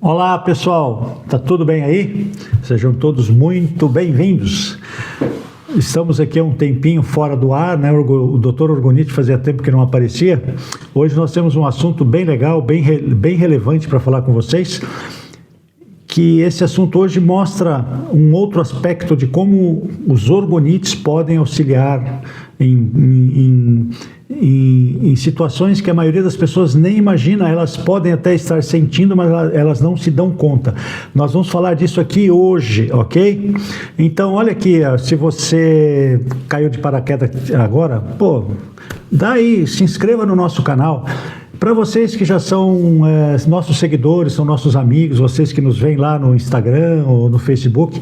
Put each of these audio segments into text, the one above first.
Olá pessoal, tá tudo bem aí? Sejam todos muito bem-vindos. Estamos aqui há um tempinho fora do ar, né? O Dr. Orgonite fazia tempo que não aparecia. Hoje nós temos um assunto bem legal, bem relevante para falar com vocês, que esse assunto hoje mostra um outro aspecto de como os orgonites podem auxiliar em situações que a maioria das pessoas nem imagina. Elas podem até estar sentindo, mas elas não se dão conta. Nós vamos falar disso aqui hoje, ok? Então, olha aqui, se você caiu de paraquedas agora, daí, se inscreva no nosso canal. Para vocês que já são nossos seguidores, são nossos amigos, vocês que nos veem lá no Instagram ou no Facebook,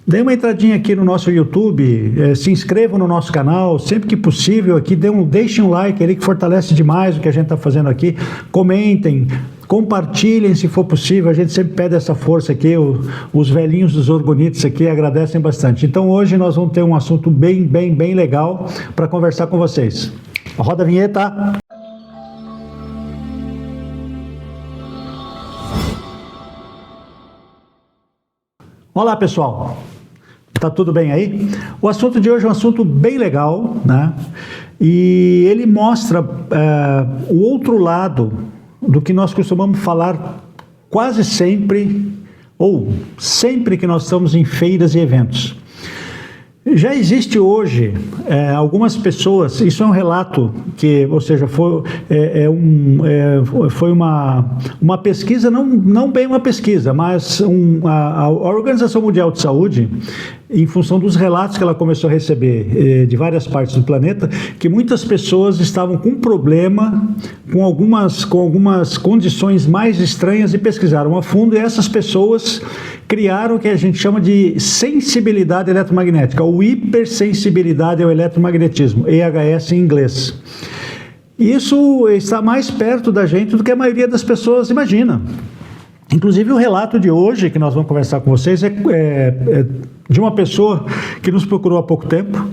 dê uma entradinha aqui no nosso YouTube, se inscrevam no nosso canal, sempre que possível aqui, deixem um like ali que fortalece demais o que a gente está fazendo aqui, comentem, compartilhem se for possível, a gente sempre pede essa força aqui, os velhinhos dos orgonites aqui agradecem bastante. Então hoje nós vamos ter um assunto bem legal para conversar com vocês. Roda a vinheta! Olá pessoal, tá tudo bem aí? O assunto de hoje é um assunto bem legal, né? E ele mostra o outro lado do que nós costumamos falar quase sempre, ou sempre que nós estamos em feiras e eventos. Já existe hoje algumas pessoas, isso é um relato que, ou seja, foi uma pesquisa, não bem uma pesquisa, mas a Organização Mundial de Saúde, em função dos relatos que ela começou a receber de várias partes do planeta, que muitas pessoas estavam com problema, com algumas condições mais estranhas, e pesquisaram a fundo, e essas pessoas criaram o que a gente chama de sensibilidade eletromagnética, ou hipersensibilidade ao eletromagnetismo, EHS em inglês. Isso está mais perto da gente do que a maioria das pessoas imagina. Inclusive o relato de hoje, que nós vamos conversar com vocês, é de uma pessoa que nos procurou há pouco tempo,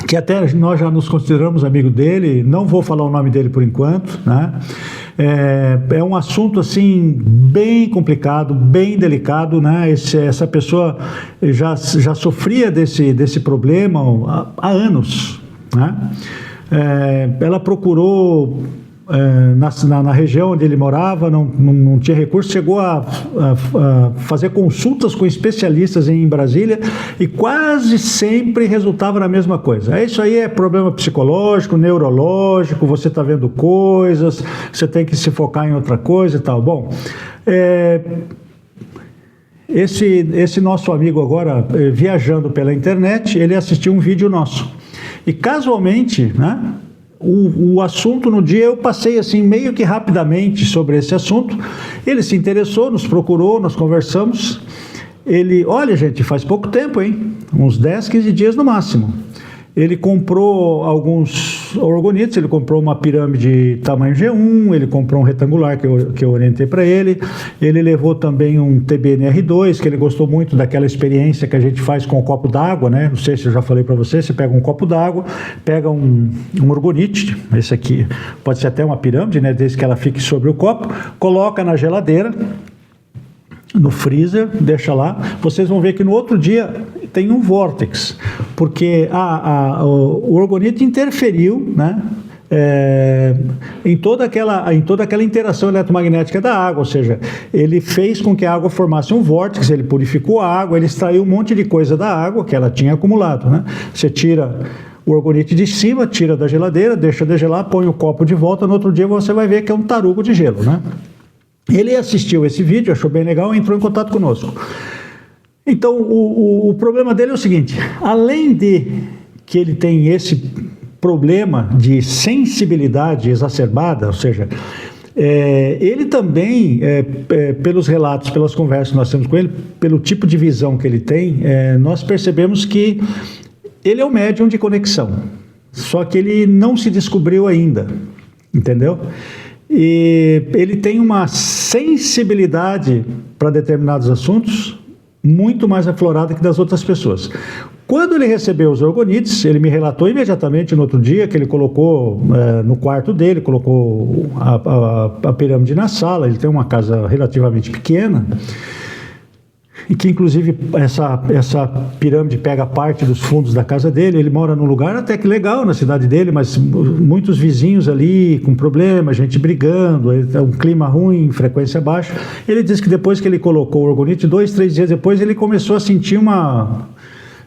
que até nós já nos consideramos amigo dele, não vou falar o nome dele por enquanto, né? É um assunto assim bem complicado, bem delicado, né? Essa pessoa já sofria desse problema há anos, né? Ela procurou na região onde ele morava, não tinha recurso, chegou a fazer consultas com especialistas em Brasília e quase sempre resultava na mesma coisa. Isso aí é problema psicológico, neurológico, você está vendo coisas, você tem que se focar em outra coisa e tal. Bom, esse nosso amigo agora, viajando pela internet, ele assistiu um vídeo nosso e casualmente, né? O assunto no dia eu passei assim meio que rapidamente sobre esse assunto. Ele se interessou, nos procurou, nós conversamos. Olha gente, faz pouco tempo, hein? Uns 10, 15 dias no máximo. Ele comprou alguns orgonites, ele comprou uma pirâmide tamanho G1, ele comprou um retangular que eu orientei para ele, ele levou também um TBNR2, que ele gostou muito daquela experiência que a gente faz com o copo d'água, né? Não sei se eu já falei para você pega um copo d'água, pega um orgonite, esse aqui pode ser até uma pirâmide, né? Desde que ela fique sobre o copo, coloca na geladeira, no freezer, deixa lá, vocês vão ver que no outro dia tem um vórtex, porque o orgonite interferiu, né, em toda aquela interação eletromagnética da água, ou seja, ele fez com que a água formasse um vórtex, ele purificou a água, ele extraiu um monte de coisa da água que ela tinha acumulado, né? Você tira o orgonite de cima, tira da geladeira, deixa degelar, põe o copo de volta, no outro dia você vai ver que é um tarugo de gelo, né? Ele assistiu esse vídeo, achou bem legal e entrou em contato conosco. Então, o problema dele é o seguinte: além de que ele tem esse problema de sensibilidade exacerbada, ou seja, ele também, pelos relatos, pelas conversas que nós temos com ele, pelo tipo de visão que ele tem, nós percebemos que ele é um médium de conexão, só que ele não se descobriu ainda, entendeu? E ele tem uma sensibilidade para determinados assuntos muito mais aflorada que das outras pessoas. Quando ele recebeu os orgonites, ele me relatou imediatamente no outro dia que ele colocou no quarto dele, colocou a pirâmide na sala. Ele tem uma casa relativamente pequena, e que inclusive essa pirâmide pega parte dos fundos da casa dele. Ele mora num lugar até que legal na cidade dele, mas muitos vizinhos ali com problema, gente brigando, um clima ruim, frequência baixa. Ele disse que depois que ele colocou o orgonite, 2, 3 dias depois, ele começou a sentir uma,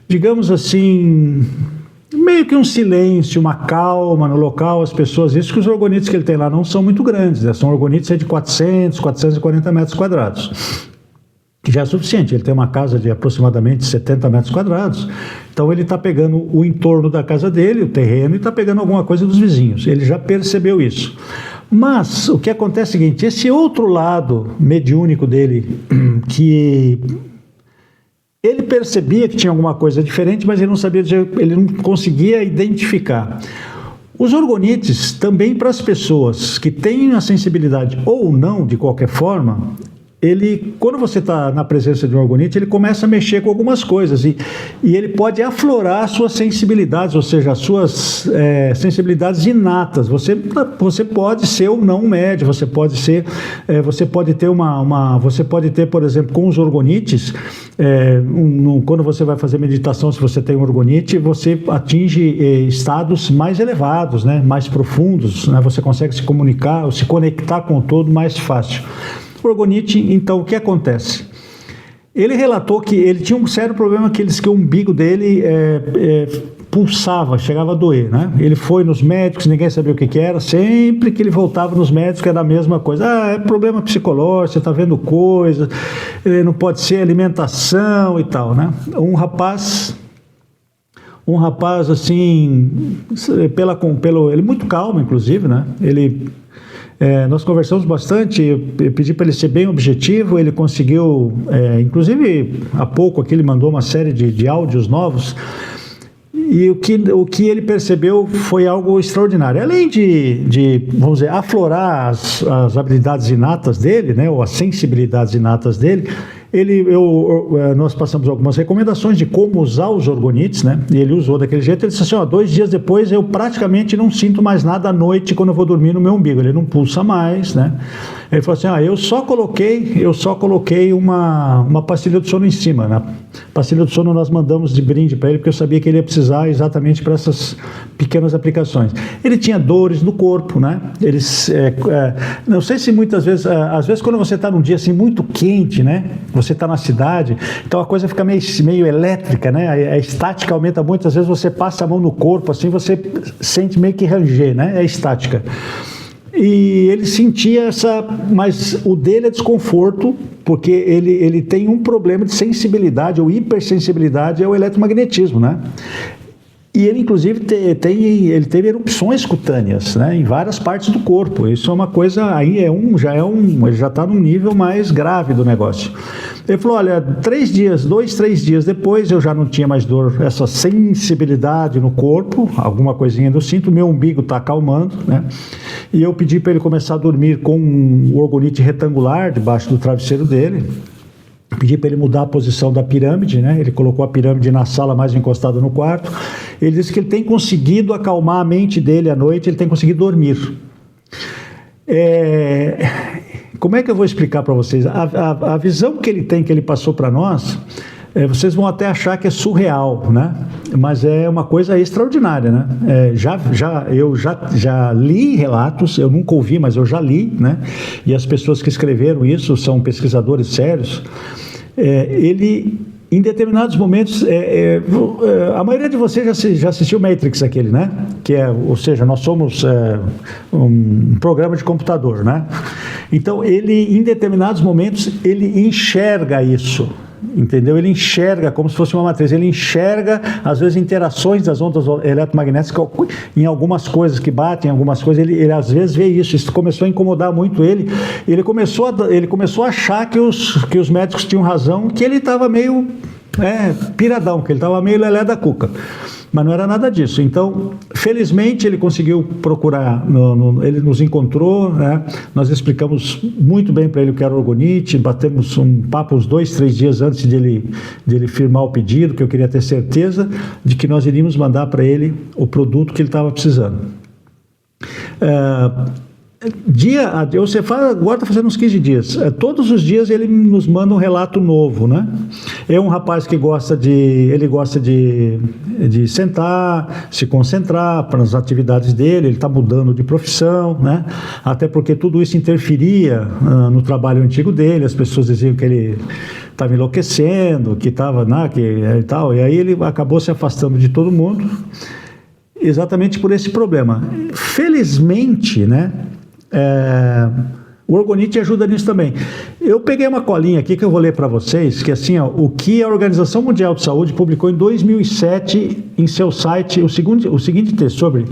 digamos assim, meio que um silêncio, uma calma no local. As pessoas, isso que os orgonites que ele tem lá não são muito grandes, né? São orgonites de 400, 440 metros quadrados. Que já é suficiente. Ele tem uma casa de aproximadamente 70 metros quadrados, então ele está pegando o entorno da casa dele, o terreno, e está pegando alguma coisa dos vizinhos. Ele já percebeu isso. Mas o que acontece é o seguinte: esse outro lado mediúnico dele, que ele percebia que tinha alguma coisa diferente, mas ele não sabia, ele não conseguia identificar. Os orgonites, também para as pessoas que têm a sensibilidade ou não, de qualquer forma, ele, quando você está na presença de um orgonite, ele começa a mexer com algumas coisas e ele pode aflorar as suas sensibilidades, ou seja, as suas sensibilidades inatas. Você pode ser ou não médio, você pode ter você pode ter, por exemplo, com os orgonites, quando você vai fazer meditação, se você tem um orgonite, você atinge estados mais elevados, né, mais profundos, né, você consegue se comunicar ou se conectar com o todo mais fácil. O orgonite, então, o que acontece? Ele relatou que ele tinha um sério problema, que o umbigo dele pulsava, chegava a doer, né? Ele foi nos médicos, ninguém sabia o que era. Sempre que ele voltava nos médicos era a mesma coisa. É problema psicológico, você está vendo coisa, não pode ser alimentação e tal, né? Um rapaz assim, ele muito calmo, inclusive, né? Nós conversamos bastante, eu pedi para ele ser bem objetivo. Ele conseguiu, inclusive há pouco aqui ele mandou uma série de áudios novos, e o que ele percebeu foi algo extraordinário. Além de vamos dizer, aflorar as habilidades inatas dele, né, ou as sensibilidades inatas dele, nós passamos algumas recomendações de como usar os orgonites, né? E ele usou daquele jeito. Ele disse assim: 2 dias depois eu praticamente não sinto mais nada à noite quando eu vou dormir no meu umbigo, ele não pulsa mais, né? Ele falou assim: eu só coloquei uma pastilha do sono em cima, né? Pastilha do sono nós mandamos de brinde para ele, porque eu sabia que ele ia precisar exatamente para essas pequenas aplicações. Ele tinha dores no corpo, né? Não sei se muitas vezes, às vezes quando você está num dia assim muito quente, né? Você está na cidade, então a coisa fica meio elétrica, né? A estática aumenta muito. Às vezes você passa a mão no corpo, assim, você sente meio que ranger, né? É estática. E ele sentia mas o dele é desconforto, porque ele tem um problema de sensibilidade ou hipersensibilidade ao eletromagnetismo, né? E ele, inclusive, ele teve erupções cutâneas, né, em várias partes do corpo. Isso é uma coisa, aí ele já está num nível mais grave do negócio. Ele falou: olha, 2, 3 dias depois eu já não tinha mais dor, essa sensibilidade no corpo, alguma coisinha eu sinto, meu umbigo está acalmando, né? E eu pedi para ele começar a dormir com um orgonite retangular debaixo do travesseiro dele. Pedi para ele mudar a posição da pirâmide, né? Ele colocou a pirâmide na sala mais encostada no quarto. Ele disse que ele tem conseguido acalmar a mente dele à noite, ele tem conseguido dormir. Como é que eu vou explicar para vocês? A visão que ele tem, que ele passou para nós, vocês vão até achar que é surreal, né? Mas é uma coisa extraordinária, né? Eu já li relatos, eu nunca ouvi, mas eu já li, né? E as pessoas que escreveram isso são pesquisadores sérios. Ele, em determinados momentos, a maioria de vocês já assistiu Matrix, aquele, né? Ou seja, nós somos um programa de computador, né? Então, ele, em determinados momentos, ele enxerga isso. Entendeu? Ele enxerga como se fosse uma matriz, ele enxerga às vezes interações das ondas eletromagnéticas em algumas coisas que batem, em algumas coisas, ele às vezes vê isso começou a incomodar muito ele. Ele começou a achar que os médicos tinham razão, que ele estava meio piradão, que ele estava meio lelé da cuca. Mas não era nada disso. Então, felizmente, ele conseguiu procurar, ele nos encontrou, né? Nós explicamos muito bem para ele o que era orgonite, batemos um papo uns 2, 3 dias antes de ele firmar o pedido, que eu queria ter certeza de que nós iríamos mandar para ele o produto que ele estava precisando. Você fala, agora está fazendo uns 15 dias. Todos os dias ele nos manda um relato novo, né? É um rapaz que gosta de sentar, se concentrar para as atividades dele. Ele está mudando de profissão, né? Até porque tudo isso interferia no trabalho antigo dele. As pessoas diziam que ele estava enlouquecendo, que estava, né, e tal. E aí ele acabou se afastando de todo mundo, exatamente por esse problema. Felizmente, né? O orgonite ajuda nisso também. Eu peguei uma colinha aqui que eu vou ler para vocês, que assim, o que a Organização Mundial de Saúde publicou em 2007 em seu site, o seguinte texto sobre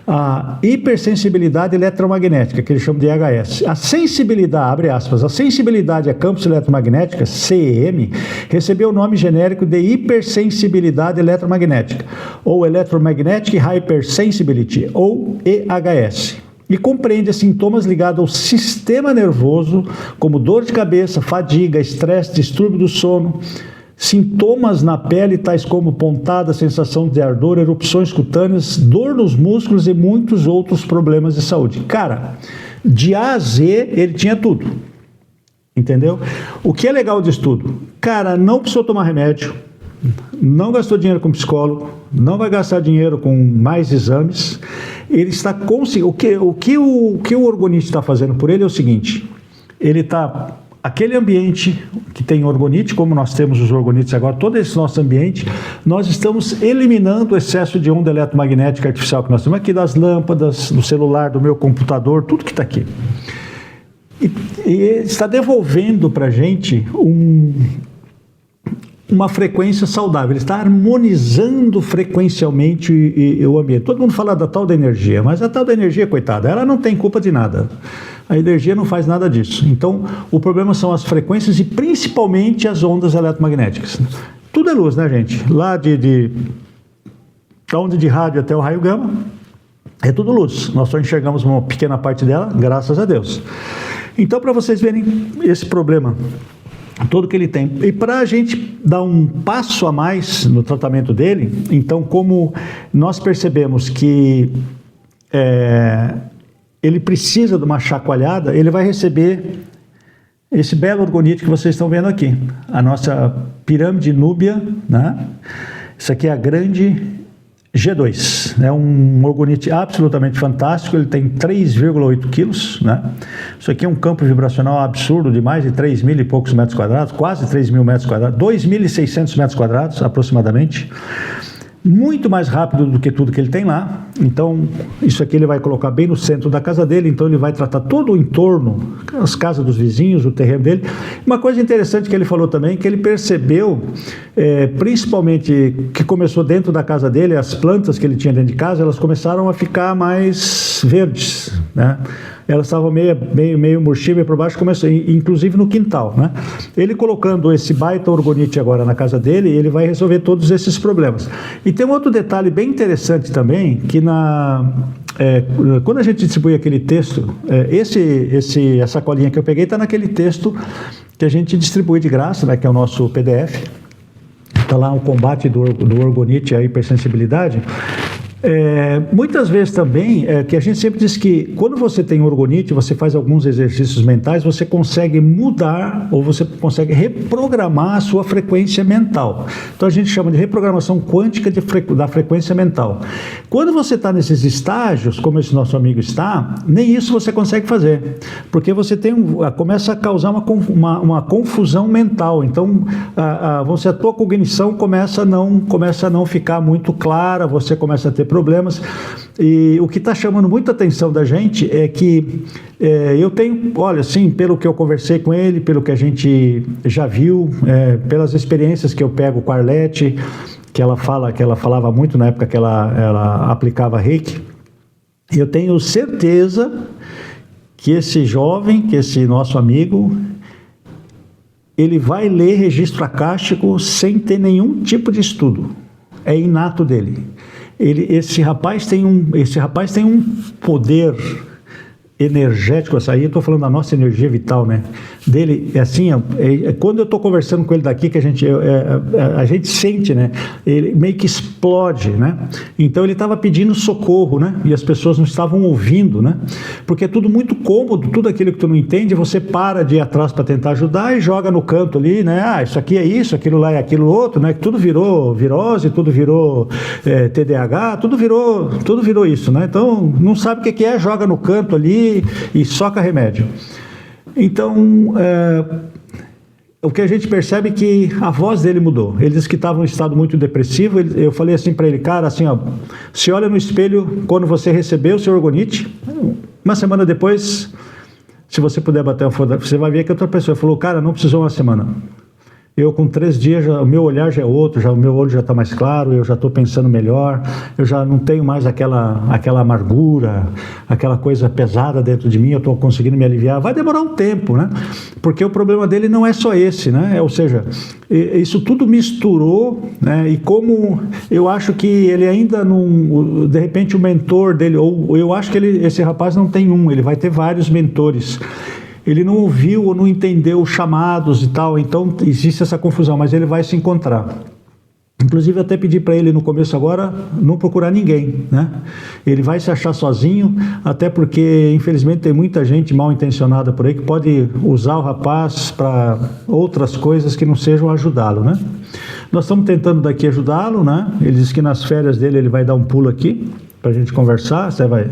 a hipersensibilidade eletromagnética, que eles chamam de EHS. A sensibilidade, abre aspas, a sensibilidade a campos eletromagnéticos, CEM, recebeu o nome genérico de hipersensibilidade eletromagnética, ou Electromagnetic Hypersensibility, ou EHS. E compreende sintomas ligados ao sistema nervoso, como dor de cabeça, fadiga, estresse, distúrbio do sono, sintomas na pele, tais como pontada, sensação de ardor, erupções cutâneas, dor nos músculos e muitos outros problemas de saúde. Cara, de A a Z, ele tinha tudo. Entendeu? O que é legal disso tudo? Cara, não precisou tomar remédio, não gastou dinheiro com psicólogo, não vai gastar dinheiro com mais exames. Ele está conseguindo. O que o orgonite está fazendo por ele é o seguinte: ele está. Aquele ambiente que tem orgonite, como nós temos os orgonites agora, todo esse nosso ambiente, nós estamos eliminando o excesso de onda eletromagnética artificial que nós temos aqui das lâmpadas, do celular, do meu computador, tudo que está aqui. E está devolvendo para a gente uma frequência saudável, ele está harmonizando frequencialmente o ambiente. Todo mundo fala da tal da energia, mas a tal da energia, coitada, ela não tem culpa de nada. A energia não faz nada disso. Então, o problema são as frequências e principalmente as ondas eletromagnéticas. Tudo é luz, né, gente? Lá da onda de rádio até o raio gama, é tudo luz. Nós só enxergamos uma pequena parte dela, graças a Deus. Então, para vocês verem esse problema todo que ele tem. E para a gente dar um passo a mais no tratamento dele, então, como nós percebemos que ele precisa de uma chacoalhada, ele vai receber esse belo orgonite que vocês estão vendo aqui. A nossa pirâmide núbia, né? Isso aqui é a grande G2, é um orgonite absolutamente fantástico, ele tem 3,8 quilos, né? Isso aqui é um campo vibracional absurdo de mais de 3 mil e poucos metros quadrados, quase 3 mil metros quadrados, 2.600 metros quadrados aproximadamente, muito mais rápido do que tudo que ele tem lá. Então, isso aqui ele vai colocar bem no centro da casa dele, então ele vai tratar todo o entorno, as casas dos vizinhos, o terreno dele. Uma coisa interessante que ele falou também, que ele percebeu, principalmente que começou dentro da casa dele, as plantas que ele tinha dentro de casa, elas começaram a ficar mais verdes, né? Elas estavam meio murchinhas, meio por baixo, começou, inclusive no quintal, né? Ele colocando esse baita orgonite agora na casa dele, ele vai resolver todos esses problemas. E tem um outro detalhe bem interessante também, que quando a gente distribui aquele texto, essa colinha que eu peguei está naquele texto que a gente distribui de graça, né, que é o nosso PDF. Está lá o combate do orgonite e a hipersensibilidade. Muitas vezes também, que a gente sempre diz que quando você tem orgonite, você faz alguns exercícios mentais, você consegue mudar ou você consegue reprogramar a sua frequência mental. Então a gente chama de reprogramação quântica da frequência mental. Quando você está nesses estágios, como esse nosso amigo está, nem isso você consegue fazer, porque você começa a causar uma confusão mental. Então a tua cognição começa a não ficar muito clara, você começa a ter problemas, e o que está chamando muita atenção da gente é que eu tenho, olha, assim, pelo que eu conversei com ele, pelo que a gente já viu, pelas experiências que eu pego com a Arlete, que ela falava muito na época que ela aplicava Reiki, eu tenho certeza que esse jovem, que esse nosso amigo, ele vai ler registro acástico sem ter nenhum tipo de estudo. é inato dele. Esse rapaz tem um poder energético, essa aí eu estou falando da nossa energia vital, né? Dele, é assim, quando eu estou conversando com ele daqui, que a gente sente, né? Ele meio que explode, né? Então ele estava pedindo socorro, né? E as pessoas não estavam ouvindo, né? Porque é tudo muito cômodo, tudo aquilo que tu não entende, você para de ir atrás para tentar ajudar e joga no canto ali, né? Ah, isso aqui é isso, aquilo lá é aquilo outro, né? Tudo virou virose, tudo virou TDAH, tudo virou isso, né? Então não sabe o que é, joga no canto ali e soca remédio. Então, o que a gente percebe é que a voz dele mudou. Ele disse que estava em um estado muito depressivo. Eu falei assim para ele, cara, assim, ó, se olha no espelho quando você recebeu o seu orgonite, uma semana depois, se você puder bater uma foto, você vai ver que outra pessoa falou, cara, não precisou uma semana. Eu com 3 dias, o meu olhar já é outro, o meu olho já está mais claro, eu já estou pensando melhor, eu já não tenho mais aquela amargura, aquela coisa pesada dentro de mim, eu estou conseguindo me aliviar. Vai demorar um tempo, né? Porque o problema dele não é só esse, né? Ou seja, isso tudo misturou, né? E como eu acho que ele ainda não, de repente o mentor dele, ou eu acho que esse rapaz não tem ele vai ter vários mentores. Ele não ouviu ou não entendeu os chamados e tal, então existe essa confusão, mas ele vai se encontrar. Inclusive, até pedi para ele no começo agora não procurar ninguém, né? Ele vai se achar sozinho, até porque, infelizmente, tem muita gente mal intencionada por aí que pode usar o rapaz para outras coisas que não sejam ajudá-lo, né? Nós estamos tentando daqui ajudá-lo, né? Ele disse que nas férias dele ele vai dar um pulo aqui para a gente conversar. Você vai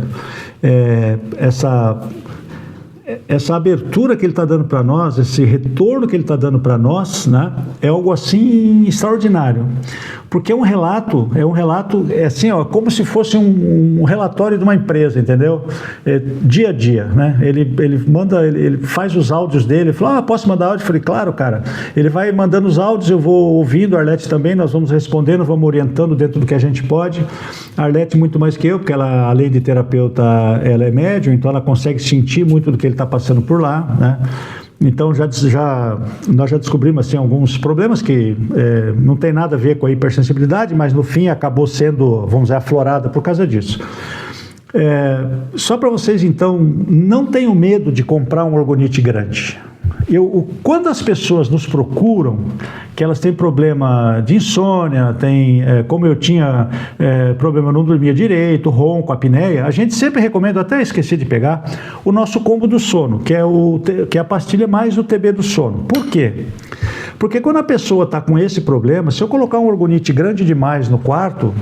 essa abertura que ele está dando para nós, esse retorno que ele está dando para nós, né, é algo assim extraordinário, porque é um relato assim, ó, como se fosse um relatório de uma empresa, entendeu? Dia a dia, né? Ele faz os áudios dele, fala, posso mandar áudio? Eu falei, claro, cara. Ele vai mandando os áudios, eu vou ouvindo, a Arlete também, nós vamos respondendo, vamos orientando dentro do que a gente pode. A Arlete muito mais que eu, porque ela, além de terapeuta, ela é médium, então ela consegue sentir muito do que ele está passando por lá, né? Então nós já descobrimos assim, alguns problemas que não tem nada a ver com a hipersensibilidade, mas no fim acabou sendo, vamos dizer, aflorada por causa disso. Só para vocês então, não tenham medo de comprar um orgonite grande. Quando as pessoas nos procuram, que elas têm problema de insônia, como eu tinha problema, não dormia direito, ronco, apneia, a gente sempre recomenda, até esqueci de pegar, o nosso combo do sono, que é a pastilha mais o TB do sono. Por quê? Porque quando a pessoa está com esse problema, se eu colocar um orgonite grande demais no quarto,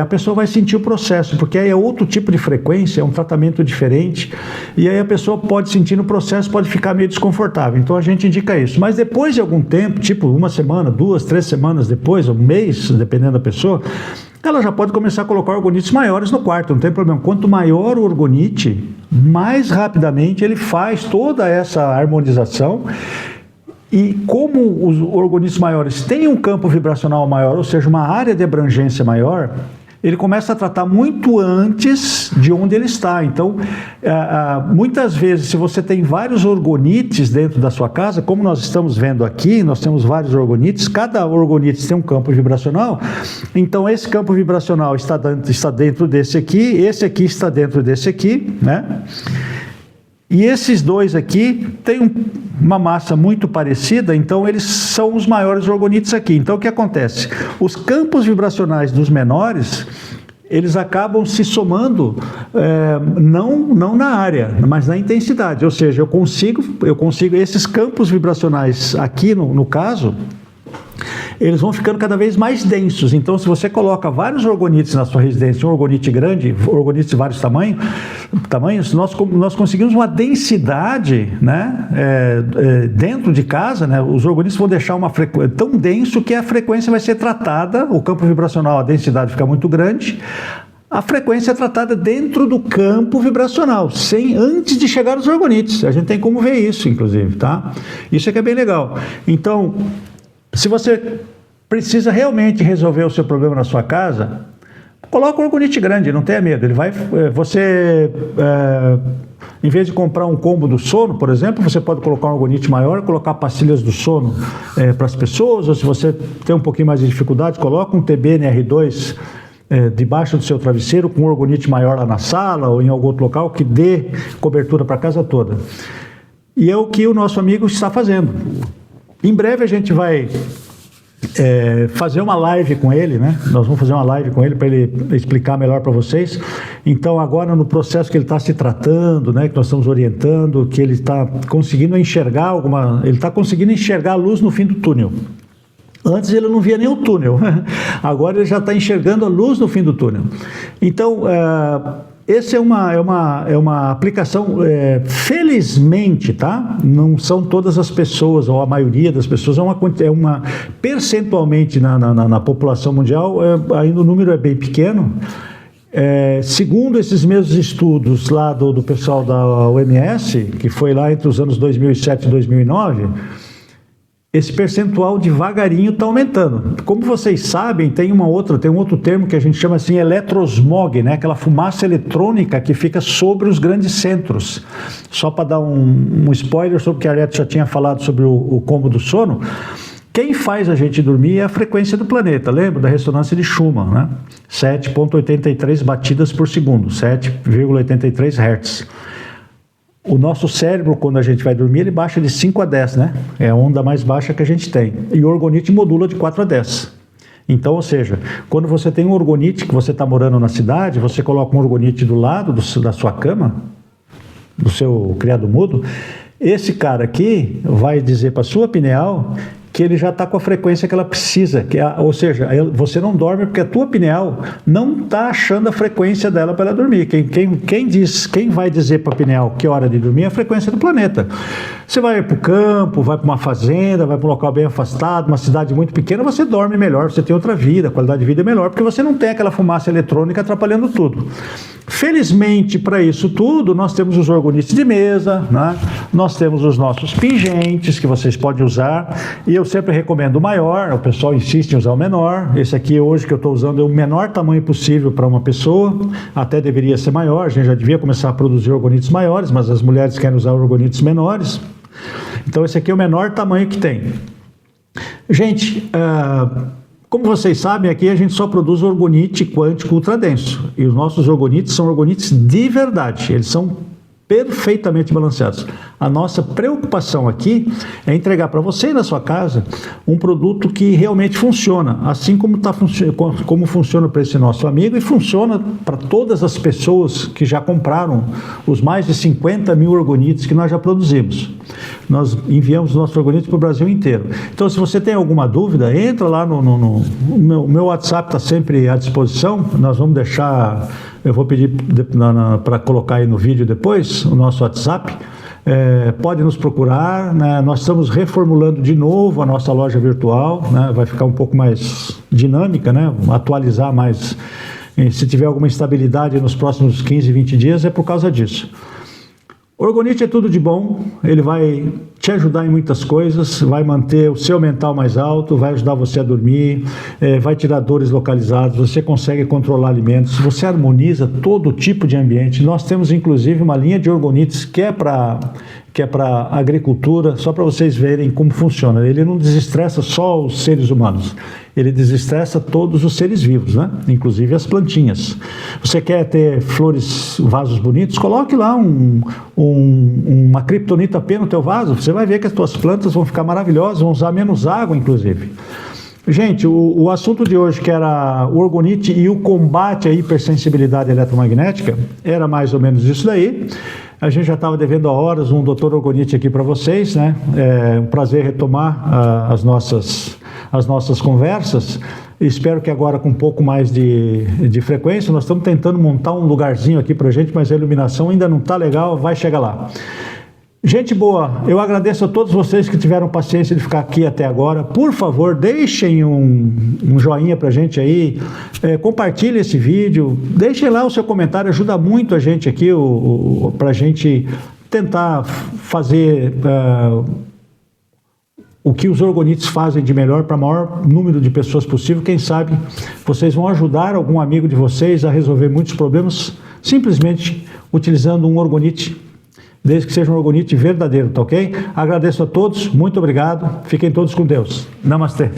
a pessoa vai sentir o processo, porque aí é outro tipo de frequência, é um tratamento diferente, e aí a pessoa pode sentir no processo, pode ficar meio desconfortável. Então a gente indica isso. Mas depois de algum tempo, tipo 1 semana, 2, 3 semanas depois, um mês, dependendo da pessoa, ela já pode começar a colocar orgonites maiores no quarto, não tem problema. Quanto maior o orgonite, mais rapidamente ele faz toda essa harmonização. E como os orgonites maiores têm um campo vibracional maior, ou seja, uma área de abrangência maior, ele começa a tratar muito antes de onde ele está. Então, muitas vezes, se você tem vários orgonites dentro da sua casa, como nós estamos vendo aqui, nós temos vários orgonites, cada orgonite tem um campo vibracional, então esse campo vibracional está dentro desse aqui, esse aqui está dentro desse aqui, né? E esses dois aqui têm uma massa muito parecida, então eles são os maiores orgonites aqui. Então o que acontece? Os campos vibracionais dos menores, eles acabam se somando, não na área, mas na intensidade. Ou seja, eu consigo esses campos vibracionais aqui, no caso, eles vão ficando cada vez mais densos. Então, se você coloca vários orgonites na sua residência, um orgonite grande, orgonites de vários tamanhos, nós conseguimos uma densidade, né, dentro de casa, né, os orgonites vão deixar uma frequência tão denso que a frequência vai ser tratada, o campo vibracional, a densidade fica muito grande, a frequência é tratada dentro do campo vibracional, antes de chegar aos orgonites. A gente tem como ver isso, inclusive, tá? Isso é que é bem legal. Então, se você precisa realmente resolver o seu problema na sua casa, coloca um orgonite grande, não tenha medo. Ele vai, em vez de comprar um combo do sono, por exemplo, você pode colocar um orgonite maior, colocar pastilhas do sono para as pessoas, ou se você tem um pouquinho mais de dificuldade, coloca um TBNR2 debaixo do seu travesseiro com um orgonite maior lá na sala ou em algum outro local que dê cobertura para a casa toda. E é o que o nosso amigo está fazendo. Em breve a gente vai fazer uma live com ele, né? Nós vamos fazer uma live com ele para ele explicar melhor para vocês. Então, agora no processo que ele está se tratando, né? Que nós estamos orientando, que ele está conseguindo enxergar ele está conseguindo enxergar a luz no fim do túnel. Antes ele não via nem o túnel, agora ele já está enxergando a luz no fim do túnel. Então, essa é uma aplicação, felizmente, tá? Não são todas as pessoas, ou a maioria das pessoas, percentualmente na população mundial, ainda o número é bem pequeno. Segundo esses mesmos estudos lá do pessoal da OMS, que foi lá entre os anos 2007 e 2009, esse percentual devagarinho está aumentando. Como vocês sabem, tem um outro termo que a gente chama assim eletrosmog, né? Aquela fumaça eletrônica que fica sobre os grandes centros. Só para dar um spoiler sobre o que a Arete já tinha falado sobre o combo do sono, quem faz a gente dormir é a frequência do planeta. Lembra da ressonância de Schumann, né? 7,83 batidas por segundo, 7,83 Hz. O nosso cérebro, quando a gente vai dormir, ele baixa de 5 a 10, né? É a onda mais baixa que a gente tem. E o orgonite modula de 4 a 10. Então, ou seja, quando você tem um orgonite, que você está morando na cidade, você coloca um orgonite do lado da sua cama, do seu criado mudo, esse cara aqui vai dizer para a sua pineal que ele já está com a frequência que ela precisa, ou seja, você não dorme porque a tua pineal não está achando a frequência dela para ela dormir. Quem vai dizer para a pineal que hora de dormir é a frequência do planeta. Você vai para o campo, vai para uma fazenda, vai para um local bem afastado, uma cidade muito pequena, você dorme melhor, você tem outra vida, a qualidade de vida é melhor, porque você não tem aquela fumaça eletrônica atrapalhando tudo. Felizmente, para isso tudo, nós temos os orgonites de mesa, né? Nós temos os nossos pingentes, que vocês podem usar, e eu sempre recomendo o maior, o pessoal insiste em usar o menor. Esse aqui hoje que eu estou usando é o menor tamanho possível para uma pessoa, até deveria ser maior, a gente já devia começar a produzir orgonites maiores, mas as mulheres querem usar orgonites menores. Então esse aqui é o menor tamanho que tem. Gente, como vocês sabem, aqui a gente só produz orgonite quântico ultradenso. E os nossos orgonites são orgonites de verdade. Eles são perfeitamente balanceados. A nossa preocupação aqui é entregar para você na sua casa um produto que realmente funciona, assim como funciona para esse nosso amigo e funciona para todas as pessoas que já compraram os mais de 50 mil orgonites que nós já produzimos. Nós enviamos nossos orgonites para o Brasil inteiro. Então, se você tem alguma dúvida, entra lá no meu WhatsApp, está sempre à disposição. Nós vamos deixar, eu vou pedir para colocar aí no vídeo depois, o nosso WhatsApp. Pode nos procurar, né? Nós estamos reformulando de novo a nossa loja virtual, né? Vai ficar um pouco mais dinâmica, né? Atualizar mais. E se tiver alguma instabilidade nos próximos 15, 20 dias, é por causa disso. Orgonite é tudo de bom, ele vai te ajudar em muitas coisas, vai manter o seu mental mais alto, vai ajudar você a dormir, vai tirar dores localizadas, você consegue controlar alimentos, você harmoniza todo tipo de ambiente. Nós temos inclusive uma linha de orgonites que é para agricultura, só para vocês verem como funciona. Ele não desestressa só os seres humanos, ele desestressa todos os seres vivos, né? Inclusive as plantinhas. Você quer ter flores, vasos bonitos? Coloque lá uma kryptonita P no teu vaso, você vai ver que as tuas plantas vão ficar maravilhosas, vão usar menos água, inclusive. Gente, o assunto de hoje, que era o orgonite e o combate à hipersensibilidade eletromagnética, era mais ou menos isso daí. A gente já estava devendo há horas um doutor orgonite aqui para vocês, né? É um prazer retomar as nossas conversas. Espero que agora com um pouco mais de frequência. Nós estamos tentando montar um lugarzinho aqui para a gente, mas a iluminação ainda não está legal, vai chegar lá. Gente boa, eu agradeço a todos vocês que tiveram paciência de ficar aqui até agora. Por favor, deixem um joinha pra gente aí, compartilhe esse vídeo, deixem lá o seu comentário, ajuda muito a gente aqui, pra gente tentar fazer o que os orgonites fazem de melhor para o maior número de pessoas possível. Quem sabe vocês vão ajudar algum amigo de vocês a resolver muitos problemas simplesmente utilizando um orgonite, desde que seja um orgonite verdadeiro, tá ok? Agradeço a todos, muito obrigado, fiquem todos com Deus. Namastê.